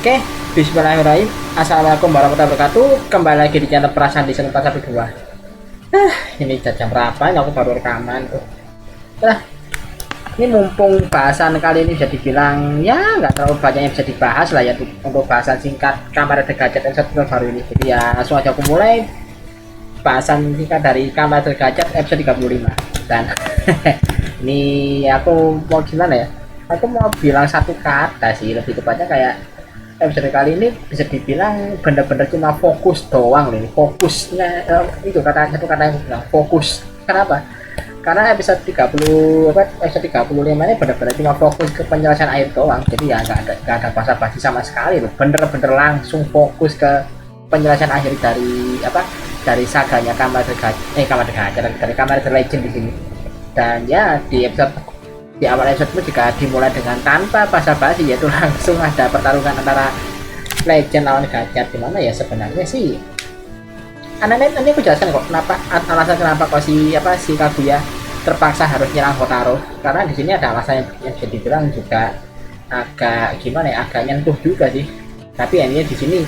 Oke, bismillahirrahmanirrahim. Assalamualaikum warahmatullahi wabarakatuh. Kembali lagi di channel Perasaan di 412. Ini jam berapa? Ini aku baru rekaman tuh. Nah, ini mumpung bahasan kali ini bisa dibilang ya nggak terlalu banyak yang bisa dibahas lah ya untuk bahasan singkat Kamen Rider Gadget episode baru ini. Jadi ya langsung aja aku mulai bahasan singkat dari Kamen Rider Gadget episode 35. Dan ini aku mau gimana ya? Aku mau bilang satu kata sih, lebih tepatnya kayak episode kali ini bisa dibilang bener-bener cuma fokus doang nih, fokusnya itu satu kata yang bilang fokus. Kenapa? Karena episode 30 episode 35 ini bener-bener cuma fokus ke penjelasan air doang, jadi ya nggak ada basa-basi sama sekali loh, bener-bener langsung fokus ke penjelasan akhir dari saganya Kamen Rider dari Kamen Rider Legend di sini. Dan ya di awal episode itu juga dimulai dengan tanpa basa-basi, yaitu langsung ada pertarungan antara Legend lawan Gadget. Dimana ya sebenarnya sih nanti aku jelaskan kok alasan kenapa kok si Kaguya terpaksa harus nyerang Hotaro, karena di sini ada alasan yang bisa dibilang juga agak gimana ya, agak nyentuh juga sih. Tapi ini di sini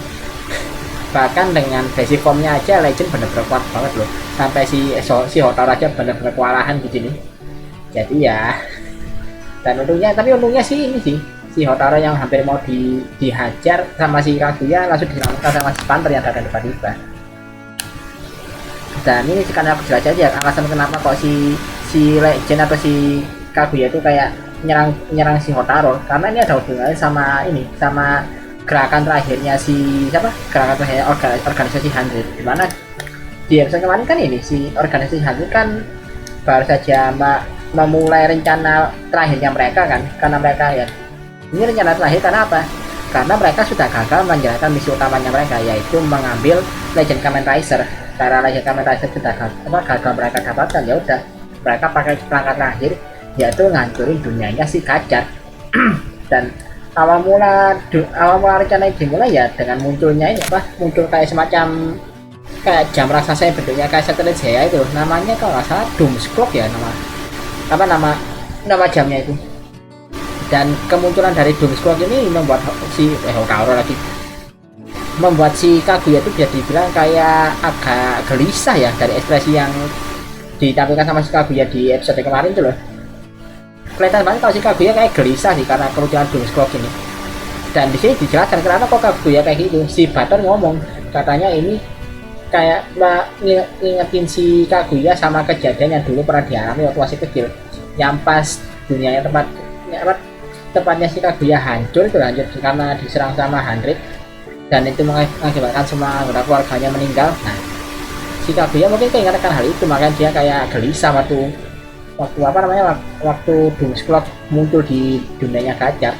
bahkan dengan basic formnya aja Legend bener-bener kuat banget loh, sampai si Hotaro aja bener-bener kewalahan di sini. Jadi ya, dan untungnya sih ini sih si Hotaro yang hampir mau dihajar sama si Kaguya langsung diselamatkan sama si Panther yang datang tiba-tiba. Dan ini sekarang aku jelas aja alasan kenapa kok si Legend atau si Kaguya itu kayak nyerang si Hotaro, karena ini ada hubungannya sama gerakan terakhirnya gerakan terakhirnya organisasi 100, dimana di episode kemarin kan ini si organisasi 100 kan baru saja memulai rencana terakhirnya mereka kan, karena mereka ya ini rencana terakhir karena apa? Karena mereka sudah gagal menjalankan misi utamanya mereka, yaitu mengambil Legend Kamen Rider. Karena Legend Kamen Rider sudah gagal mereka dapatkan, ya udah mereka pakai perangkat terakhir yaitu ngancurin dunianya si Gadget. Dan awal mula rencana ini dimulai ya dengan munculnya ini muncul kayak semacam kayak jam raksasa yang bentuknya kayak satelit Jaya itu, namanya kalau nggak salah Doomsclock ya nama jamnya itu. Dan kemunculan dari Doomsclock ini membuat membuat si Kaguya itu bisa dibilang kayak agak gelisah ya, dari ekspresi yang ditampilkan sama si Kaguya di episode kemarin itu loh. Kelihatan banget kalau si Kaguya kayak gelisah sih karena kemunculan Doomsclock ini. Dan di sini dijelaskan kenapa kok Kaguya kayak gitu. Si Baton ngomong katanya ini kayak ngingetin si Kaguya sama kejadian yang dulu pernah dialami waktu masih kecil, yang pas dunianya tempatnya si Kaguya hancur karena diserang sama Handrik, dan itu mengakibatkan semua anggota keluarganya meninggal. Nah, si Kaguya mungkin keingatkan hal itu, makanya dia kayak gelisah waktu Doomsclock muncul di dunianya Gadget.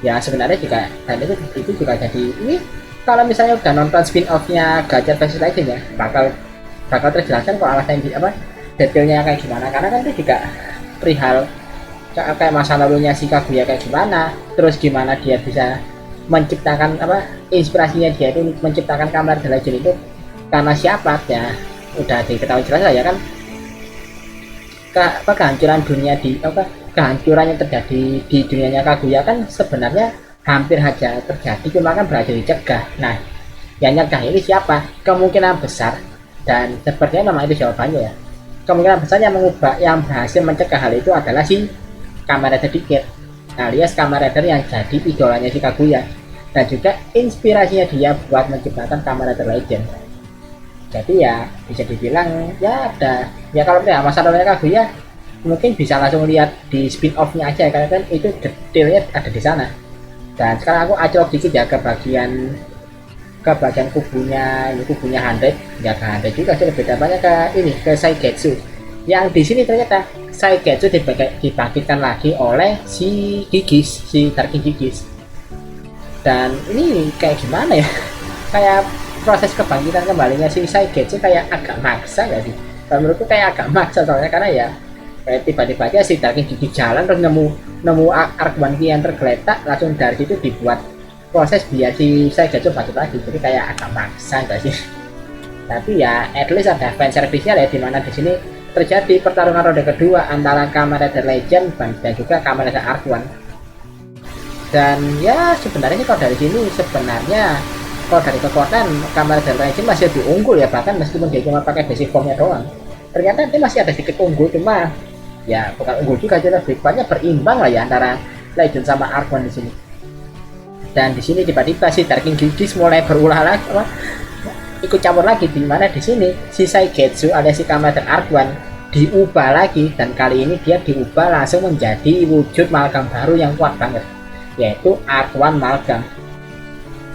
Ya sebenarnya juga, dan itu juga jadi ini, kalau misalnya udah nonton spin-off-nya Gadget versus Legend ya bakal terjelaskan kok alasan detailnya kayak gimana, karena kan itu juga perihal kayak masa lalunya si Kaguya kayak gimana, terus gimana dia bisa menciptakan inspirasinya dia itu menciptakan Kamen Rider Legend itu karena siapa ya, udah diketahui jelas lah ya kan. Kehancuran kehancuran yang terjadi di dunianya Kaguya kan sebenarnya hampir saja terjadi, cuma kan berhasil dicegah. Nah, yang nyegah ini siapa? Kemungkinan besar, dan sepertinya memang itu jawabannya ya, kemungkinan besar yang berhasil mencegah hal itu adalah si Kamen Rider Decade, alias Kamen Rider yang jadi idolanya si Kaguya dan juga inspirasinya dia buat menciptakan Kamen Rider Legend. Jadi ya bisa dibilang ya ada ya, kalau tidak masalahnya Kaguya mungkin bisa langsung lihat di spin off-nya aja, karena kan itu detailnya ada di sana. Dan sekarang aku acok dikit ya ke bagian kubunya Handrik, ya ke Handrik juga sih, lebih banyak ke Saigetsu. Yang di sini ternyata Saigetsu dibangkitkan lagi oleh si Dark King Gigis. Dan ini kayak gimana ya, kayak proses kebangkitan kembalinya si Saigetsu kayak agak maksa ya sih. Dan menurutku kayak agak maksa soalnya, karena ya kayak tiba-tiba aja si Dark King Gigis jalan terus nemu Arc-1 yang tergeletak, langsung dari situ dibuat proses biar si Saigetsu bangkit lagi. Jadi kayak agak maksa enggak sih? Tapi ya at least ada fan service-nya ya, dimana di sini terjadi pertarungan roda kedua antara Kamen Rider Legend dan juga Kamen Rider Arc-1. Dan ya sebenarnya sih kalau dari sini sebenarnya kalau dari kekuatan Kamen Rider Legend masih lebih unggul ya, bahkan meskipun dia cuma pakai basic formnya doang, ternyata dia masih ada sedikit unggul, cuma ya bukan unggul juga, aja lebih banyak berimbang lah ya antara Legend sama Arc One di sini. Dan di sini tiba-tiba si Dark King Gigis mulai berulah lagi, ikut campur lagi, di mana di sini si Saigetsu alias si Kamen Rider Arc One diubah lagi, dan kali ini dia diubah langsung menjadi wujud Malgam baru yang kuat banget, yaitu Arc One Malgam,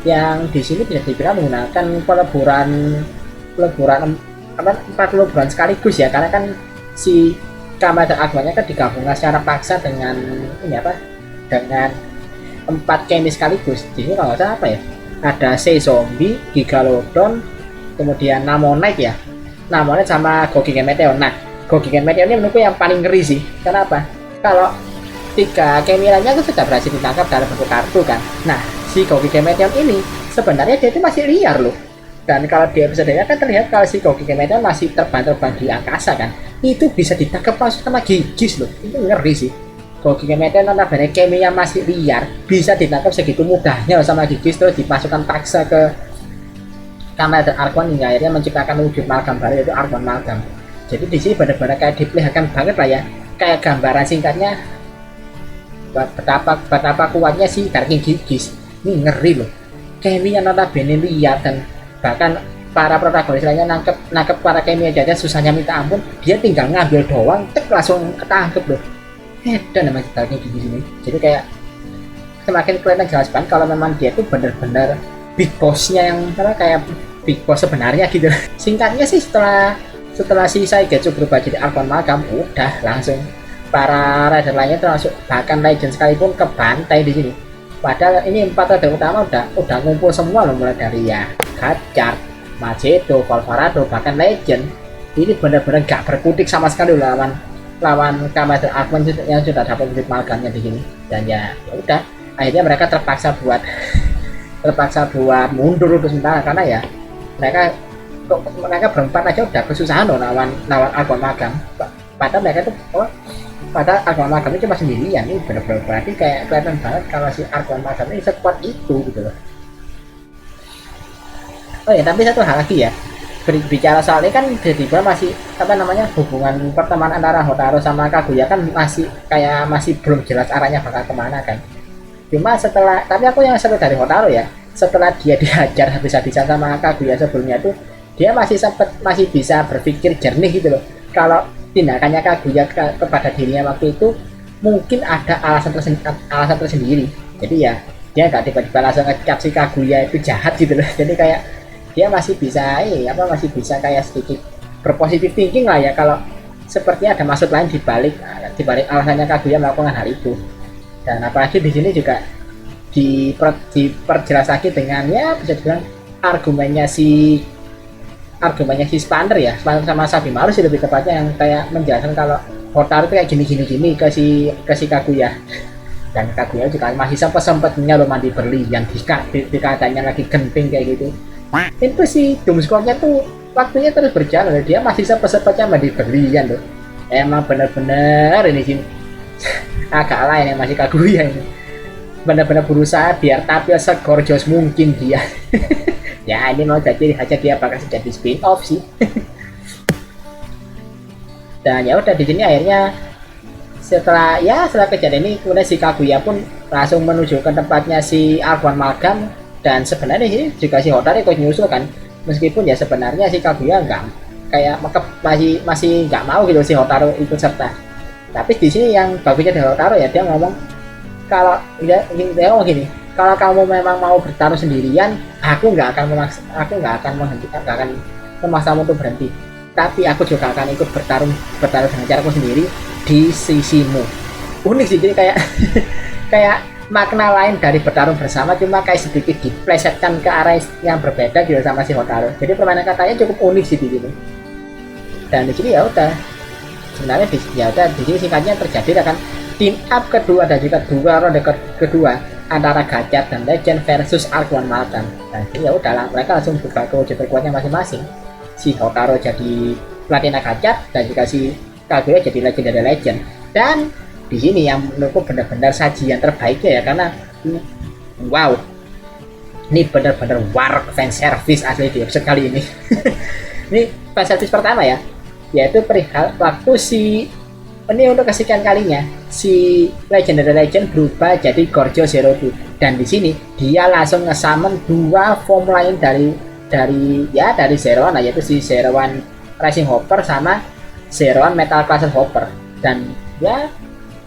yang di sini bisa dibilang menggunakan peleburan apa 4 peleburan sekaligus ya, karena kan si Kamen Rider Arc One-nya kan digabungkan secara paksa dengan ini apa, dengan 4 kemi sekaligus. Di sini kalau nggak salah apa ya, ada Sei Zombie, Gigalodon, kemudian Namonite ya, Namonite sama Gogiken Meteor. Nah, Gogiken Meteor ini menurutku yang paling ngeri sih. Kenapa? Kalau 3 kemi lainnya itu sudah berhasil ditangkap dalam bentuk kartu kan. Nah, si Gogiken Meteor ini sebenarnya dia itu masih liar loh. Dan kalau di episode-nya kan terlihat kalau si Gogiken Meteor masih terbang-terbang di angkasa kan, itu bisa ditangkap langsung sama Gigis loh. Itu ngeri sih. Gogiken Meteor notabene keminya masih liar, bisa ditangkap segitu mudahnya loh sama Gigis, terus dimasukkan paksa ke Kamen Rider Arc One hingga akhirnya menciptakan wujud Malgam baru, yaitu Arc One Malgam. Jadi di sini benar-benar kayak diperlihatkan banget lah ya, kayak gambaran singkatnya betapa kuatnya si Dark King Gigis. Ini ngeri loh, keminya notabene liar, dan bahkan para protagonis lainnya nangkep para kemi aja susahnya minta ampun, dia tinggal ngambil doang, tek langsung ketangkep loh. Dan namanya Dark King Gigis ini, jadi kayak semakin kelihatan jelas banget kalau memang dia itu benar-benar big bossnya, yang kayak big boss sebenarnya gitu. Singkatnya sih setelah si Saigetsu berubah jadi Arc One Malgam, udah langsung para rider lainnya termasuk bahkan Legend sekalipun kebantai di sini. Padahal ini 4 rider utama udah ngumpul semua loh, mulai dari ya Gachard, Magedo, Volvarado, bahkan Legend. Ini benar-benar gak berkutik sama sekali lawan Kamen Rider Arc One yang sudah dapat wujud Malgamnya di sini. Dan ya udah, akhirnya mereka terpaksa buat mundur untuk sementara, karena ya mereka berempat aja udah kesusahan loh lawan Arc One Malgam. Padahal mereka tuh padahal Arc One Malgam itu cuma sendirian. Ini benar-benar berarti kayak kelihatan banget kalau si Arc One Malgam ini sekuat itu gitu loh. Oh ya, tapi satu hal lagi ya, bicara soal ini kan tiba-tiba masih apa namanya, hubungan pertemanan antara Hotaru sama Kaguya kan masih belum jelas arahnya bakal kemana kan. Cuma tapi aku yang seru dari Hotaru ya, setelah dia dihajar habis-habisan sama Kaguya sebelumnya tuh, dia masih bisa berpikir jernih gitu loh. Kalau tindakannya Kaguya kepada dirinya waktu itu mungkin ada alasan tersendiri. Jadi ya dia nggak tiba-tiba langsung ngecap si Kaguya itu jahat gitu loh. Jadi kayak dia masih bisa kayak sedikit berpositif thinking lah ya, kalau sepertinya ada maksud lain dibalik alasannya Kaguya melakukan hal itu. Dan apalagi di sini juga diperjelas lagi dengan ya bisa dibilang argumennya si Spander ya, Spander sama Sabimaru sih lebih tepatnya, yang kayak menjelaskan kalau Hotaru itu kayak gini ke si Kaguya. Dan Kaguya juga masih sempetnya lo mandi berlian, dikatanya lagi genting kayak gitu. Itu si Doomscore-nya tuh waktunya terus berjalan, dia masih sempet-sempetnya mandi berlian loh. Emang bener-bener ini sih agak lain ya masih Kaguya ini, bener-bener berusaha biar tampil segorgeous mungkin dia. Ya ini mau jadi aja dia bakal jadi spin off sih. Dan ya udah di sini akhirnya setelah kejadian ini, kemudian si Kaguya pun langsung menuju ke tempatnya si Arc One Malgam. Dan sebenarnya ini juga si Hotaru ikut nyusul kan, meskipun ya sebenarnya si Kaguya masih nggak mau gitu si Hotaru ikut serta. Tapi di sini yang bagusnya dari Hotaru ya, dia ngomong kalau dia ngomong gini, kalau kamu memang mau bertarung sendirian, aku nggak akan memaksamu untuk berhenti, tapi aku juga akan ikut bertarung dengan caraku sendiri di sisimu. Unik sih, jadi kayak kayak makna lain dari bertarung bersama, cuma kayak sedikit diplesetkan ke arah yang berbeda gitu sama si Hotaru. Jadi permainan katanya cukup unik sih di sini. Dan di sini ya udah, sebenarnya di sini singkatnya terjadi akan team up kedua dan juga ronde kedua antara Gachard dan Legend versus Arc One Malgam. Dan ya udah, mereka langsung buka ke wujud terkuatnya masing-masing. Si Hotaru jadi Platina Gachard dan juga si Kaguya jadi Legend dari Legend. Dan di sini yang menurutku benar-benar sajian terbaiknya ya, karena Wow, ini bener-bener war fan service asli di episode kali ini. Ini fan service pertama ya, yaitu perihal waktu ini untuk kesekian kalinya si Legendary Legend berubah jadi Gorgeous Zero Two, dan di sini dia langsung nge-summon dua form lain dari Zero One, yaitu si Zero One Rising Hopper sama Zero One Metal Cluster Hopper. Dan ya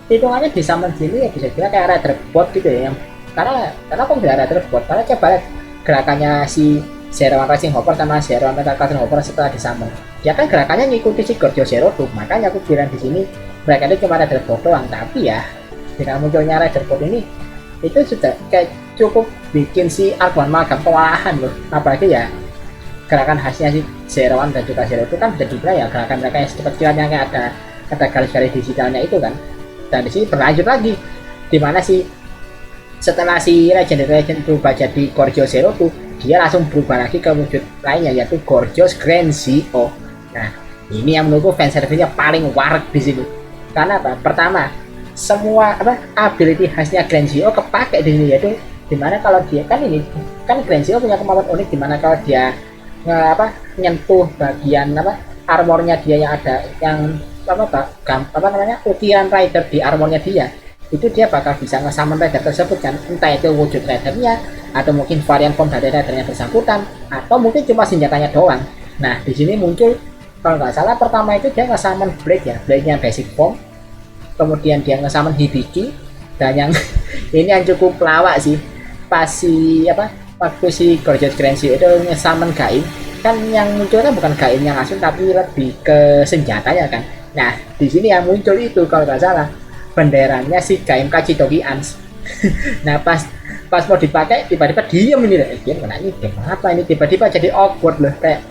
hitungannya di summon sini ya bisa kira kayak Rider Bot gitu ya, yang karena kok tidak Rider Bot, karena coba lihat gerakannya si Zero One Rising Hopper sama Zero One Metal Cluster Hopper setelah di summon, dia kan gerakannya ngikuti si Gorgeous Zero Two. Makanya aku bilang di sini mereka itu cuma Rider Bot doang. Tapi ya dengan munculnya Rider Bot ini itu sudah kayak cukup bikin si Argon Malgam kewalahan loh. Apalagi ya gerakan khasnya si Zero One dan juga Zero Two kan bisa dibilang ya gerakan mereka yang secepat kilanya kayak ada garis-garis digitalnya itu kan. Dan di sini berlanjut lagi dimana sih setelah si Legendary Legend berubah jadi Gorgeous Zero Two, dia langsung berubah lagi ke wujud lainnya yaitu Gorgeous Grand Zio. Nah ini yang menurutku fanservice-nya paling warak di sini. Karena apa? Pertama, semua ability khasnya Grand Zio kepake di sini, yaitu dimana kalau dia kan Grand Zio punya kemampuan unik dimana kalau dia nyentuh bagian armornya dia yang ada yang utiran rider di armornya dia, itu dia bakal bisa nge-summon rider tersebut kan, entah itu wujud ridernya atau mungkin varian form dari ridernya bersangkutan atau mungkin cuma senjatanya doang. Nah di sini muncul kalau nggak salah pertama itu dia nge-summon blade-nya basic form, kemudian dia nge-summon Hibiki, dan yang ini yang cukup pelawak sih pas waktu si Gorgeous Grand Zio itu nge-summon Gaim kan, yang muncul kan bukan Gaim yang langsung tapi lebih ke senjatanya kan. Nah di sini yang muncul itu kalau nggak salah benderanya si Gaim Kachitogi Ans. Nah pas mau dipakai tiba-tiba diem ini deh, dia kena ini apa ini, tiba-tiba jadi awkward loh, kayak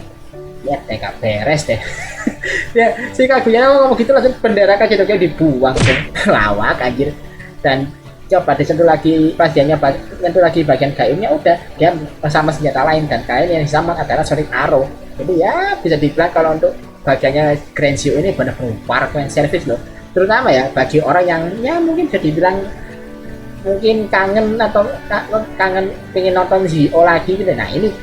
ya teka beres deh. Ya si Kaguya ngomong gitu langsung bendera Kachitogi dibuang deh. Lawak anjir. Dan coba disentuh lagi pas dia nyentuh lagi bagian Gaimnya, udah dia sama senjata lain, dan Gaim yang sama adalah Sonic Arrow. Jadi ya bisa dibilang kalau untuk bagiannya Grand Zio ini benar-benar war fan service loh, terutama ya bagi orang yang ya mungkin bisa dibilang mungkin kangen pengen nonton Zio lagi gitu. Nah ini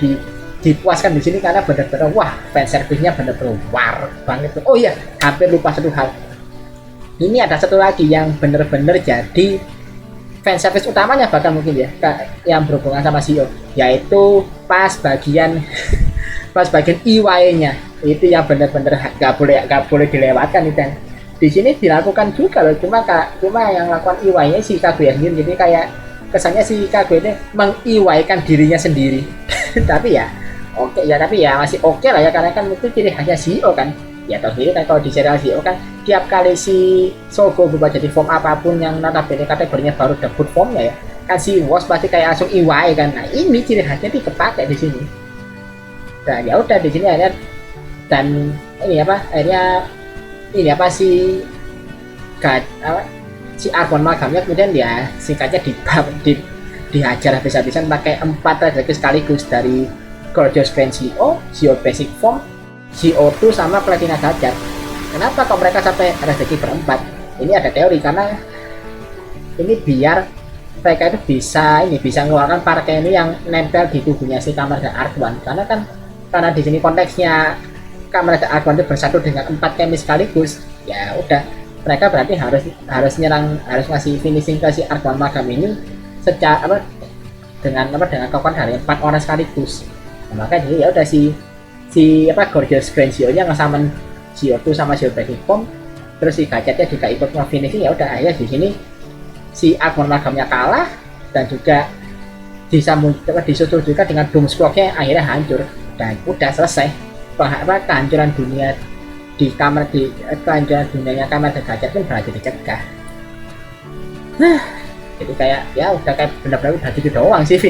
dipuaskan di sini karena benar-benar wah fan service-nya benar-benar war banget. Oh iya, hampir lupa satu hal. Ini ada satu lagi yang benar-benar jadi fan service utamanya bahkan mungkin ya yang berhubungan sama Zio, yaitu pas bagian EY-nya itu yang benar-benar gak boleh dilewatkan itu. Di sini dilakukan juga loh, cuma yang lakukan EY-nya si Kaguya sendiri. Jadi kayak kesannya si Kaguya ini meng-EY-kan dirinya sendiri. Tapi ya masih oke lah ya, karena kan itu ciri khasnya Zio kan. Ya tahu sendiri kan kalau di serial Zio kan tiap kali si Sogo berubah jadi form apapun yang notabene kategorinya baru debut formnya ya kan, si Woz pasti kayak langsung EY kan. Nah ini ciri khasnya dipakai di sini. Nah ya udah di sini akhirnya si Argon Malgamnya kemudian ya singkatnya dihajar habis-habisan pakai 4 rezeki sekaligus dari Gorgeous Grand Zio, Zio Basic Form, CO2 sama Platina Gajar. Kenapa kok mereka sampai rezeki berempat? Ini ada teori karena ini biar mereka itu bisa mengeluarkan partai ini yang nempel di tubuhnya si Kamen Rider Arc One, karena di sini konteksnya Kamen Rider Arc One itu bersatu dengan 4 kemis sekaligus. Ya udah mereka berarti harus ngasih finishing ke si Arc One Malgam ini dengan kekuatan dari 4 orang sekaligus. Nah, makanya ya udah si Gorgeous Grand Zio nya nge-summon CO2 sama Zio Basic Form, terus si Gadgetnya juga ikut nge-finishing. Ya udah akhirnya di sini si Arc One Malgamnya kalah, dan juga disusul juga dengan Doom Squad-nya akhirnya hancur, dan udah selesai kehancuran dunia kehancuran dunianya Kamen Rider Gadget pun berhasil dicegah. Jadi kayak ya udah kayak benar-benar udah gitu doang sih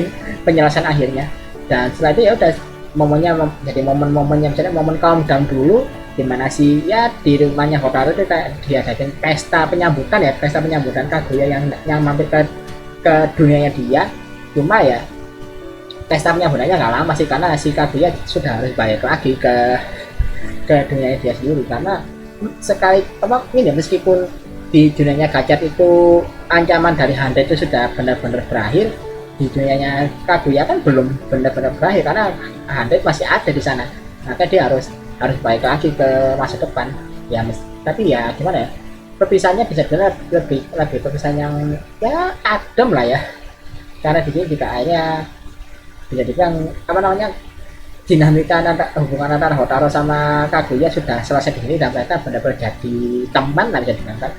penyelesaian akhirnya. Dan setelah itu ya udah momennya jadi momen-momennya misalnya momen kaum down dulu, dimana sih ya di rumahnya Hotaru itu kayak diadakan pesta penyambutan Kaguya yang mampir ke dunianya dia. Cuma ya pesta penyambutannya nggak lama sih, karena si Kaguya sudah harus balik lagi ke dunianya dia sendiri, karena sekali meskipun di dunianya Gacat itu ancaman dari Hande itu sudah benar-benar berakhir, di dunianya Kaguya kan belum benar-benar berakhir karena Hande masih ada di sana, maka dia harus balik lagi ke masa depan ya. Tapi ya gimana ya, perpisahannya bisa dibilang lebih perpisahan yang ya adem lah ya, karena di sini juga akhirnya bisa dibilang apa namanya, dinamika hubungan antara Hotaro sama Kaguya sudah selesai di sini dan mereka benar-benar jadi teman lah bisa dibilang.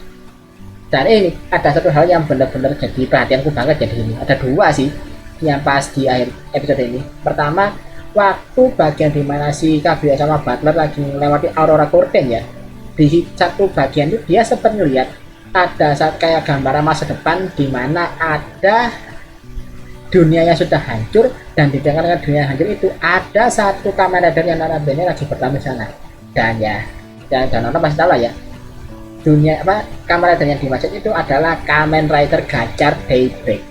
Dan ini ada satu hal yang benar-benar jadi perhatianku banget ya di sini. Ada dua sih yang pas di akhir episode ini. Pertama, waktu bagian dimana si Kaguya sama Butler lagi melewati Aurora Gordon ya. Di satu bagian itu dia sempat ngeliat ada saat kayak gambaran masa depan di mana ada dunianya sudah hancur, dan di tengah dunia hancur itu ada satu Kamen Rider yang notabene lagi bertamu sana. Dan ya, dan nonton pasti tahu lah ya, dunia apa Kamen Rider yang dimaksud itu adalah Kamen Rider Gacar Daybreak.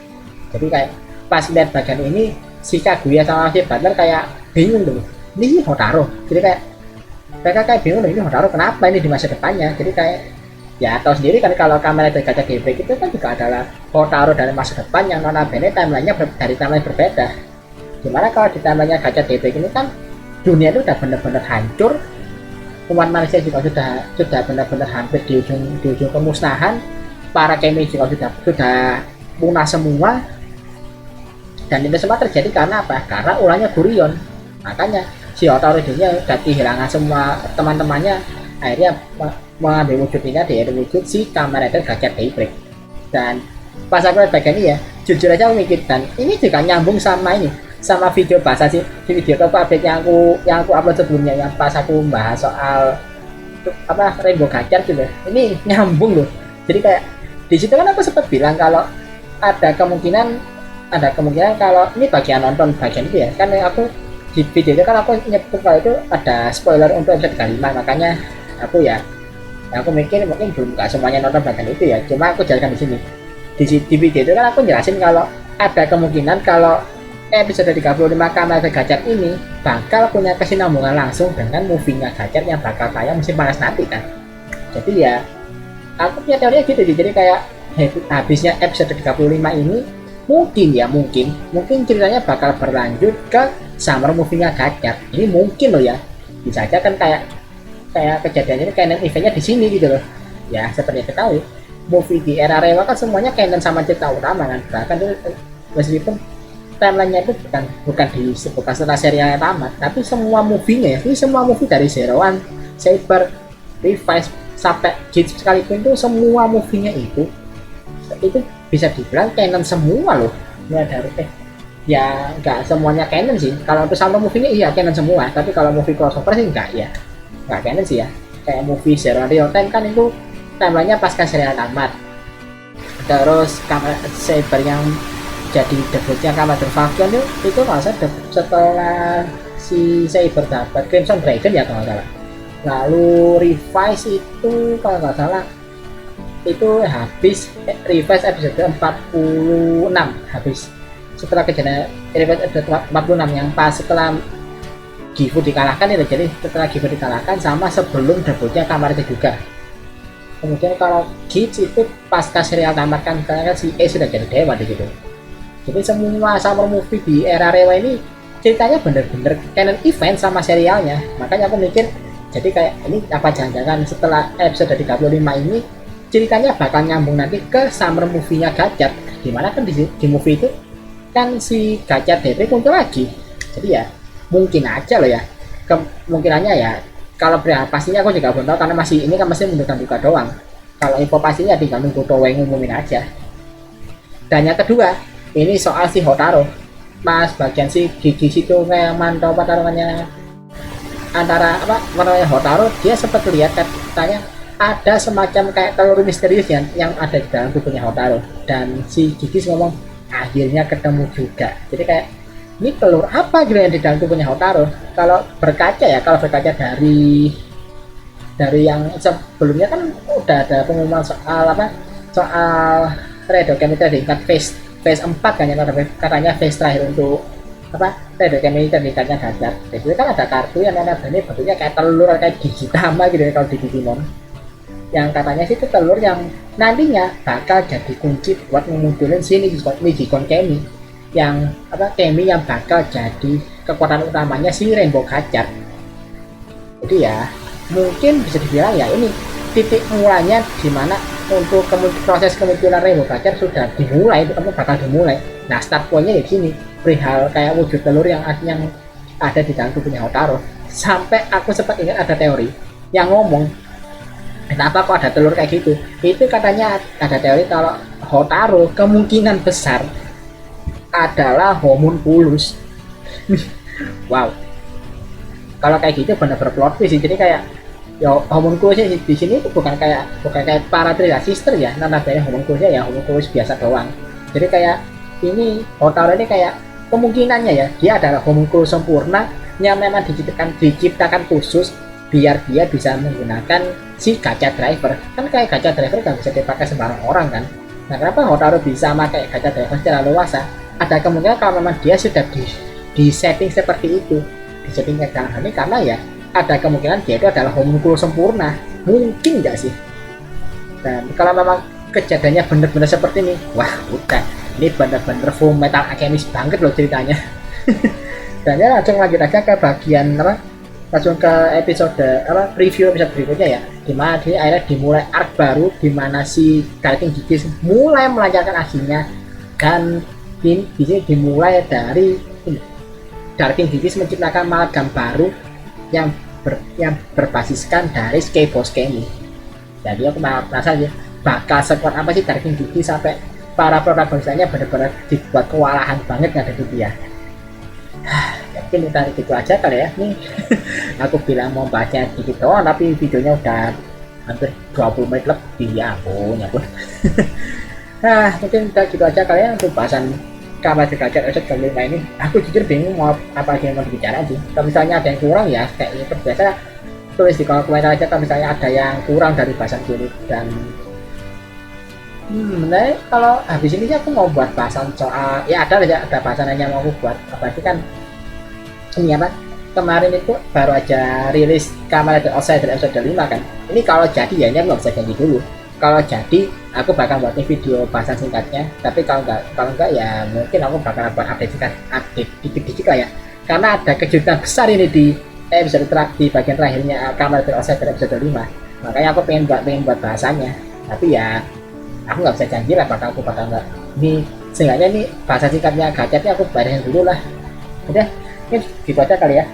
Jadi kayak pas lihat bagian ini si Kaguya sama si Butler kayak bingung dulu, ini Hotaro. Jadi kayak mereka kayak bingung, ini Hotaro kenapa ini di masa depannya. Jadi kayak ya tahu sendiri kan kalau Kamen Rider Gacar Daybreak itu kan juga adalah Hotaro dari masa depan yang notabene timelinenya dari timeline berbeda. Gimana kalau di timelinenya Gacar Daybreak ini kan dunia itu udah benar-benar hancur, umat manusia juga sudah benar-benar hampir di ujung pemusnahan, para kemi juga sudah punah semua, dan itu semua terjadi karena apa? Karena ulahnya Gurion. Makanya si Hotaro ini udah kehilangan semua teman-temannya, akhirnya mengambil wujudnya di wujud si Kamen Rider Gacar Daybreak. Dan pas aku lihat bagian ini ya, jujur aja aku mikir, dan ini juga nyambung sama ini, sama video bahasa sih, di video update yang aku upload sebelumnya yang pas aku bahas soal apa Rainbow Gacar gitu. Ini nyambung loh. Jadi kayak di situ kan aku sempat bilang kalau ada kemungkinan kalau ini bagian nonton bagian itu ya, kan aku di video itu kan aku nyebut kalau itu ada spoiler untuk episode 5, makanya aku aku mikir mungkin belum nggak semuanya nonton bagian itu ya, cuma aku jelaskan di sini. Di video itu kan aku jelasin kalau ada kemungkinan kalau episode 35 Kamen Rider Gacar ini bakal punya kesinambungan langsung dengan movie-nya Gacar yang bakal tayang musim panas nanti kan. Jadi ya aku punya teorinya gitu sih. Jadi kayak habisnya episode 35 ini mungkin ceritanya bakal berlanjut ke summer movie-nya Gacar. Ini mungkin loh ya, bisa aja kan kayak kejadiannya ini canon eventnya di sini gitu loh ya. Seperti yang kita tahu, movie di era Rewa kan semuanya canon sama cerita utama kan, bahkan itu meskipun timelinenya itu bukan setelah serialnya tamat, tapi semua movie-nya ya, ini semua movie dari Zero One, Saber, Revice sampai Gits sekalipun, itu semua movie-nya itu bisa dibilang canon semua loh. Ya dari ya nggak semuanya canon sih, kalau untuk sama movie-nya iya canon semua, tapi kalau movie crossover sih nggak canon sih ya. Kayak movie Zero Real Time kan itu timelinenya pasca serial tamat. Terus Saber yang jadi debutnya Kamen Rider Falcon itu masa setelah si Saber dapat Crimson Dragon ya kalau nggak salah. Lalu Revice itu kalau nggak salah itu habis Revice episode 46 habis setelah kejadian Revice episode 46 yang pas setelah Gifu dikalahkan itu. Jadi setelah Gifu dikalahkan sama sebelum debutnya Kamen Rider juga. Kemudian kalau Gits itu pasca serial tamat kan, karena si E sudah jadi dewa di situ. Jadi semua summer movie di era Rewa ini ceritanya bener-bener canon event sama serialnya. Makanya aku mikir, jadi kayak ini apa jangan-jangan setelah episode 35 ini ceritanya bakal nyambung nanti ke summer movie-nya Gacar. Dimana kan di movie itu kan si Gacar Daybreak muncul lagi. Jadi ya mungkin aja loh ya, kemungkinannya ya. Kalau pastinya aku juga belum tahu karena masih ini kan masih buka doang. Kalau info pastinya tinggal nunggu Toei ngumumin aja. Dan yang kedua, ini soal si Hotaro. Mas bagian si Gigi situ kayak mantau pertarungannya antara warnanya Hotaro, dia sempat lihat katanya ada semacam kayak telur misterius yang ada di dalam tubuhnya Hotaro. Dan si Gigi ngomong akhirnya ketemu juga. Jadi kayak ini telur apa gitu yang di dalam tubuhnya Hotaro. Kalau berkaca dari yang sebelumnya kan udah ada pengumuman soal Redo Chemistry tingkat phase 4 kan, yang katanya phase terakhir untuk Redo Chemistry tingkatnya Gacar. Jadi kan ada kartu yang ini bentuknya kayak telur, kayak gigi tama gitu ya kalau di Digimon. yang katanya sih itu telur yang nantinya bakal jadi kunci buat memunculin si Nijikon Kemi, yang apa, Kemi yang bakal jadi kekuatan utamanya si Rainbow Gachar. Jadi ya mungkin bisa dibilang ya ini titik mulanya dimana untuk proses kemunculan Rainbow Gachar sudah dimulai, itu kamu bakal dimulai. Nah start pointnya di sini perihal kayak wujud telur yang ada di dalam tubuhnya Hotaru. Sampai aku sempat ingat ada teori yang ngomong kenapa kok ada telur kayak gitu. Itu katanya ada teori kalau Hotaru kemungkinan besar adalah homunculus. Wow, kalau kayak gitu benar-benar plot twist sih. Jadi kayak ya homunculusnya di sini itu bukan kayak para Tria Sister ya, namanya homunculusnya ya homunculus biasa doang. Jadi kayak ini Hotaru ini kayak kemungkinannya ya dia adalah homunculus sempurna yang memang diciptakan khusus biar dia bisa menggunakan si gacha driver. Kan kayak gacha driver kan bisa dipakai sembarang orang kan. Nah kenapa Hotaru bisa pakai gacha driver secara luasa? Ada kemungkinan kalau memang dia sudah di setting seperti itu, di setting kayak ini, karena ya ada kemungkinan dia itu adalah homunculus sempurna. Mungkin nggak sih? Dan kalau memang kejadiannya benar-benar seperti ini, wah udah, ini benar-benar Full Metal Alchemist banget loh ceritanya. Dan ya langsung lanjut aja ke bagian apa, langsung ke episode apa, preview episode berikutnya ya, dimana dia akhirnya dimulai arc baru dimana si Darking Gigis mulai melancarkan aksinya. Dan di sini dimulai dari Darking Gigis menciptakan amalgam baru yang berbasiskan dari Skyboss Kemi. Jadi aku merasa aja bakal sekuat apa sih Darking Gigis sampai para protagonisnya benar-benar dibuat kewalahan banget ngadepin dia. Mungkin kita gitu aja kali ya. Nih aku bilang mau baca dikit doang tapi videonya udah hampir 20 menit lebih, ya ampun. Nah mungkin kita gitu aja kali ya untuk bahasan Kamen Rider Gachar episode ke-5 ini. Aku jujur bingung mau apa yang mau dibicara aja. Kalau misalnya ada yang kurang ya kayak ini biasa tulis di kolom komentar aja kalau misalnya ada yang kurang dari bahasan ini. Dan nah kalau habis ini sih aku mau buat bahasan soal ya ada bahasan yang mau aku buat, apalagi kan ini apa, kemarin itu baru aja rilis Kamen Rider Outsider episode 5 kan. Ini kalau jadi ya ini nggak bisa janji dulu. Kalau jadi aku bakal buat video bahasan singkatnya, tapi kalau enggak ya mungkin aku bakal buat update dikit-dikit lah ya. Karena ada kejutan besar ini di episode di bagian terakhirnya Kamen Rider Outsider episode 5. Makanya aku pengen buat bahasannya. Tapi ya aku nggak bisa janji lah bakal nggak. Ini seenggaknya ini bahasa singkatnya Gacharnya aku bayarin dulu lah. Udah, ini gitu aja kali ya.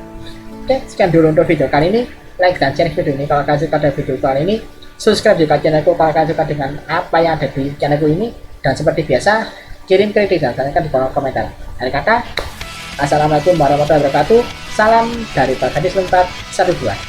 Oke, sekian dulu untuk video kali ini. Like dan share video ini kalau kalian suka dengan video kali ini. Subscribe juga channelku kalau kalian suka dengan apa yang ada di channelku ini. Dan seperti biasa, kirim kritik dan sarankan di kolom komentar. Dari kakak, assalamualaikum warahmatullahi wabarakatuh. Salam dari Pak Gadis 412.